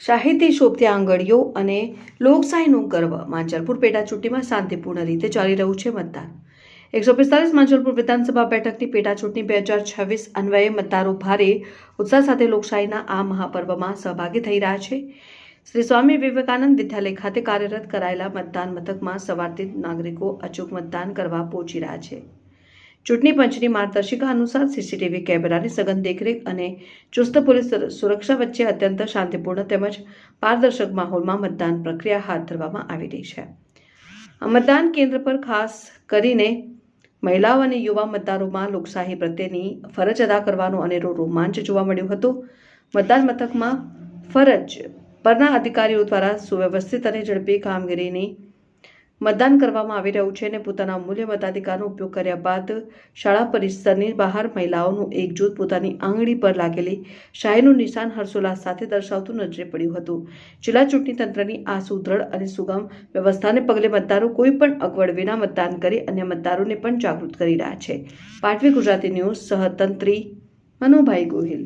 શાહીથી શોભતી આંગળીઓ અને લોકશાહીનું ગર્વ માંજલપુર પેટા ચૂંટણીમાં શાંતિપૂર્ણ રીતે ચાલી રહ્યું છે મતદાન 145 માંજલપુર વિધાનસભા બેઠકની પેટા ચૂંટણી 2026 અન્વયે મતદારો ભારે ઉત્સાહ સાથે લોકશાહીના આ મહાપર્વમાં સહભાગી થઈ રહ્યા છે। શ્રી સ્વામી વિવેકાનંદ વિદ્યાલય ખાતે કાર્યરત કરાયેલા મતદાન મથકમાં સવારથી નાગરિકો અચૂક મતદાન કરવા પહોંચી રહ્યા છે। ચૂંટણી પંચની માર્ગદર્શિકા અનુસાર સીસીટીવી કેમેરાની સઘન દેખરેખ અને ચુસ્ત પોલીસ સુરક્ષા વચ્ચે અત્યંત શાંતિપૂર્ણ તેમજ પારદર્શક માહોલમાં મતદાન પ્રક્રિયા હાથ ધરવામાં આવી રહી છે। આ મતદાન કેન્દ્ર પર ખાસ કરીને મહિલાઓ અને યુવા મતદારોમાં લોકશાહી પ્રત્યેની ફરજ અદા કરવાનો અનેરો રોમાંચ જોવા મળ્યો હતો। મતદાન મથકમાં ફરજ પરના અધિકારીઓ દ્વારા સુવ્યવસ્થિત અને ઝડપી કામગીરીની મતદાન કરવામાં આવી રહ્યું છે અને પોતાના અમૂલ્ય મતાધિકારનો ઉપયોગ કર્યા બાદ શાળા પરિસરની બહાર મહિલાઓનું એક જૂથ પોતાની આંગળી પર લાગેલી શાહીનું નિશાન હર્ષોલ્લાસ સાથે દર્શાવતું નજરે પડ્યું હતું। જિલ્લા ચૂંટણી તંત્રની આ સુદ્રઢ અને સુગમ વ્યવસ્થાને પગલે મતદારો કોઈ પણ અગવડ વિના મતદાન કરી અન્ય મતદારોને પણ જાગૃત કરી રહ્યા છે। પાટવી ગુજરાતી ન્યૂઝ સહતંત્રી મનુભાઈ ગોહિલ।